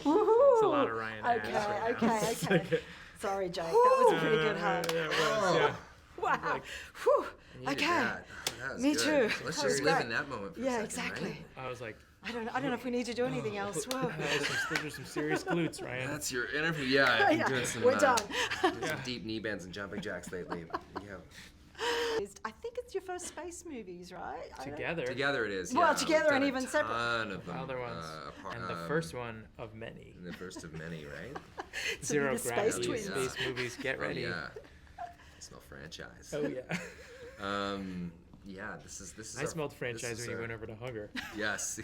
Woohoo! It's a lot of Ryan ass right now. Okay. Sorry, Jake. That was a pretty good hug. Yeah, it was, yeah. Wow. Whew. I needed Okay. that. That was Me good. too. So let's That was just live great. in that moment for a Yeah, second, exactly. right? I was like, I don't know if we need to do anything else. Whoa. those are some serious glutes, Ryan. That's your interview. Yeah, I've been Yeah, doing some, we're done. doing some deep knee bends and jumping jacks lately. Yeah. I think it's your first space movies, right? Together. Together it is. Well, yeah. together We've and done even a separate. ton of them, Other ones. apart- And the first one of many. The first of many, right? Zero the Space Gravity Twins. space movies. Get ready. Oh, yeah. I smell franchise. Oh, yeah. Yeah, this is. I smelled this franchise is when you went over to hug her. Yes.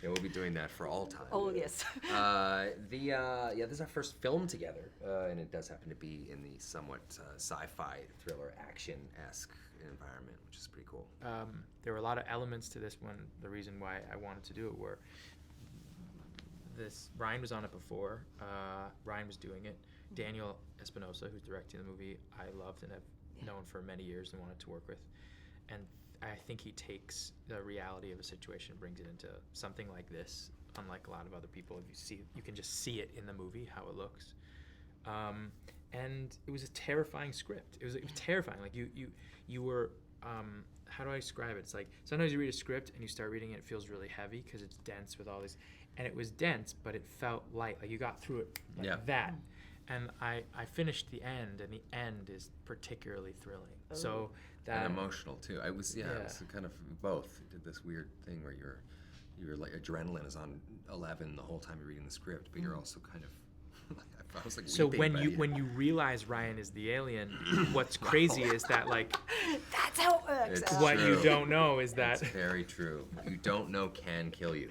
Yeah, we'll be doing that for all time. Oh, yes. This is our first film together, and it does happen to be in the somewhat sci-fi thriller action-esque environment, which is pretty cool. There were a lot of elements to this one. The reason why I wanted to do it were Ryan was on it before. Ryan was doing it. Daniel Espinosa, who's directing the movie, I loved and have known for many years and wanted to work with. And I think he takes the reality of a situation and brings it into something like this. Unlike a lot of other people, you can just see it in the movie how it looks. And it was a terrifying script. It was terrifying. Like you were. How do I describe it? It's like sometimes you read a script and you start reading it, it feels really heavy because it's dense with all these, and it was dense, but it felt light. Like you got through it like that. And I finished the end, and the end is particularly thrilling. Oh. So that And emotional too. It was kind of both. You did this weird thing where you're like adrenaline is on 11 the whole time you're reading the script, but you're also kind of I was like so weeping when you realize Ryan is the alien, what's crazy is that like That's how it works. It's what you true. don't know is that It's very true. You don't know can kill you.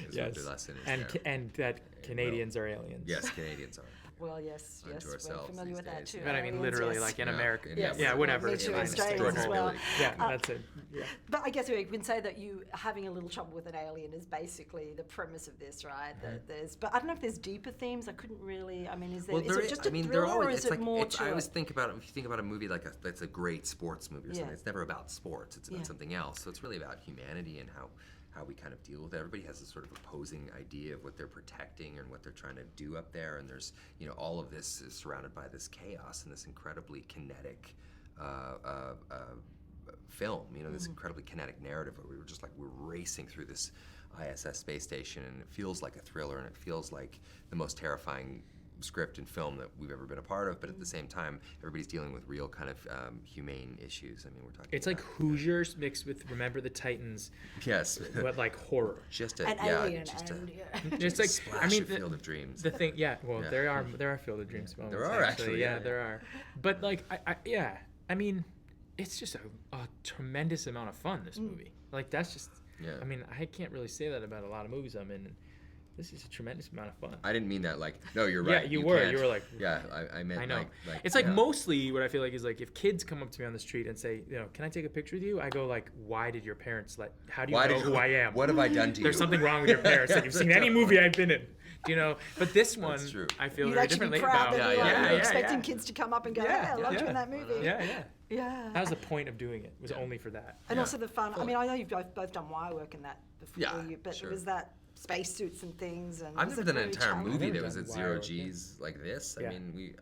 Is what the lesson is there. and that Canadians are aliens. Yes, Canadians are. Well, yes, Unto we're ourselves familiar these with that days. too. But I mean, Aliens, literally, yes. like in Yeah. America. Yes. Yeah, whatever. Me it's too, fine. Australians as well. Yeah, that's it. Yeah. But I guess we can say that you having a little trouble with an alien is basically the premise of this, right? That there's, but I don't know if there's deeper themes. I couldn't really. I mean, is there? Well, is it just a thriller, or is it more to I it? always think about it. If you think about a movie like that's a great sports movie or something, Yeah. it's never about sports. It's about Yeah. something else. So it's really about humanity and how we kind of deal with it. Everybody has this sort of opposing idea of what they're protecting and what they're trying to do up there. And there's, all of this is surrounded by this chaos and this incredibly kinetic film. This incredibly kinetic narrative where we're racing through this ISS space station, and it feels like a thriller, and it feels like the most terrifying script and film that we've ever been a part of, but at the same time, everybody's dealing with real kind of humane issues. I mean, we're talking. It's like Hoosiers mixed with Remember the Titans, yes, but like horror. just An alien, and It's like splash of Field of Dreams. The thing, yeah. Well, Yeah. there are Field of Dreams moments. There are actually, yeah, yeah. there are. But like, I mean, it's just a tremendous amount of fun. This movie, like that's just. Yeah. I mean, I can't really say that about a lot of movies I'm in. This is a tremendous amount of fun. I didn't mean that like. No, you're right. Yeah, you were. can't. You were like. Yeah, I meant. I know. Like It's like yeah. mostly what I feel like is like if kids come up to me on the street and say, can I take a picture with you? I go like, why did your parents how do you know who I am? What have I done to you? There's something wrong with your parents that you've seen any movie I've been in. But this one, That's true. I feel You'd very actually be differently proud about. that Yeah, you're expecting kids to come up and go, "Hey, I loved you in that movie." Yeah. That was the point of doing it. Was only for that. And also the fun. I mean, I know you've both done wire work in that before, but sure. it was that spacesuits and things. And I've was never it done an very entire challenging? movie I've that never was at done zero wire work, G's like this. Yeah. I mean,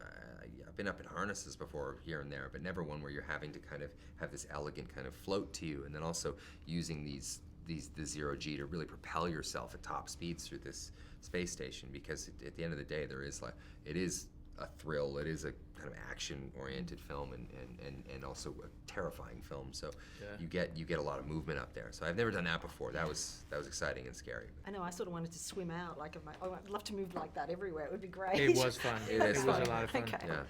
I've been up in harnesses before here and there, but never one where you're having to kind of have this elegant kind of float to you, and then also using the zero G to really propel yourself at top speeds through this space station. Because at the end of the day, it is a thrill. It is a kind of action-oriented film, and also a terrifying film. So you get a lot of movement up there. So I've never done that before. That was exciting and scary. I know. I sort of wanted to swim out. Like, I'd love to move like that everywhere. It would be great. It was fun. It is was fun. a lot of fun. Okay. Yeah.